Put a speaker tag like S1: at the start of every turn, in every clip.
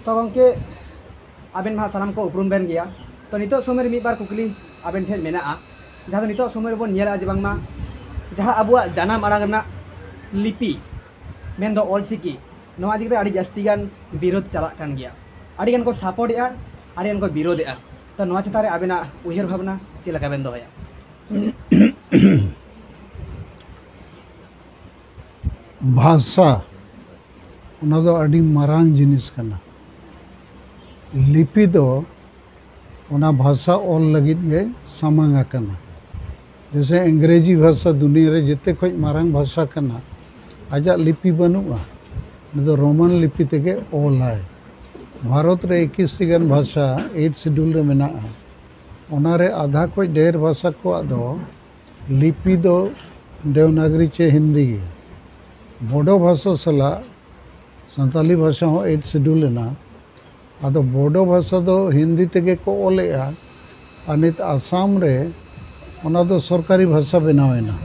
S1: तो गंके आबेन मा सानाम को उपरुम बेन गया तो नितो समय रे मिबार कुकली आबेन ठेन मेना जहाँ नितो समय बोन नेला जे बांगमा जहाँ अबुआ जानाम आड़ांग रना लिपि मेन दो ऑलचिकी नोआ दिगरे आड़ी जास्ती गान विरोध चला कान गया आड़ी गान को सपोर्ट या आड़ी गान को विरोध या तो नोआ चितारे आबेना उयहर भावना चे लगा बेन दोया
S2: भाषा उना दो आड़ी मारांग जिनिस कना लिपि दो उना भाषा ऑल लगित गे सामांगा कना जैसे अंग्रेजी भाषा दुनिया रे जिते खोज मारांग भाषा कना आजा लिपि बनुआ तो रोमन लिपि तेगे ऑल है भारत रे 21 गान भाषा 8 शेड्यूल रे मेना ओनारे आधा कोई ढेर भाषा को दो लिपि दो देवनागरी चे हिंदी बोडो भाषा सला संताली भाषा हो 8 शेड्यूल ना आदो बोडो भाषा दो हिंदी तेगे को ओलेआ अनित आसाम रे ओना दो सरकारी भाषा बनावेना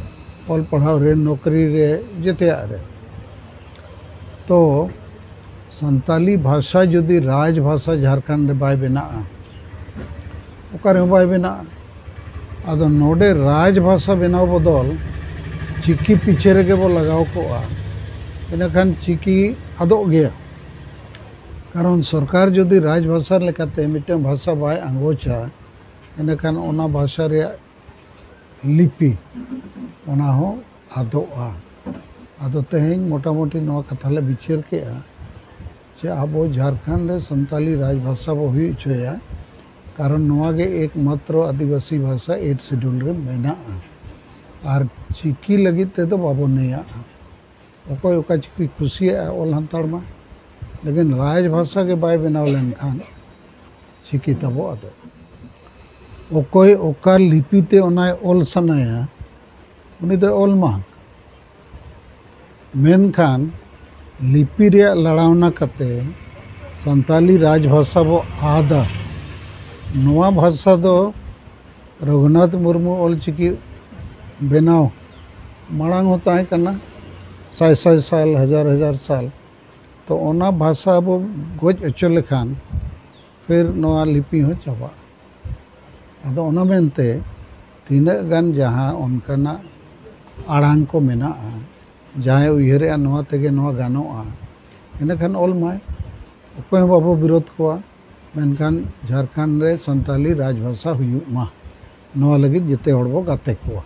S2: ऑल पढ़ाव रे नौकरी रे जेते रे तो संताली भाषा जुदी राजभाषा झारखंड रे बाय बेना ओकारे बाय बेना आदो नोडे राजभाषा बनाव बदल चिकी पीछे रे के बो लगाव को इनखान चिकी आदो गया कारण सरकार जुदी राजभाषा लेकाते मिटे भाषा बाय आंगोचा इनखान ओना भाषा रे लिपि ओना हो आदोआ आदो तेहें मोटामोटी नवा कथा ले विचार के जे आबो झारखंड रे संताली राजभाषा बो हुई छया कारण नवा गे एकमात्र आदिवासी भाषा 8 शेड्यूल रे मेना आर चिकी लगी ते तो बाबो नया ओकोय ओका चिकी खुशी ऑल हंताड़ मा लेकिन राजभाषा के बाय बनाव लेन खान चिकी तबो आदो ओकोय ओका लिपि ते ओना ऑल सनाया उनी दो ऑल मा मेनखान लिपि रे लड़ावना कते संताली राजभाषा बो आदा नवा भाषा दो रघुनाथ मुर्मू ऑलचिकी बनाव मांग होता है करना 100 साल 1000 साल तो ओना भाषा बो गोज अचो लेखान फिर नवा लिपि हो चाबा अदो ओना मेनते तीना गान जहाँ उनकाना आड़ांग को मेना जहाँ उयहरे नवा तेगे नवा गानोआ इनखान ऑल माय ओकोय बाबो विरोध कोआ मेनखान झारखंड रे संताली राजभाषा हुयुग मा नवा लगी जिते हड़बो गाते कोआ।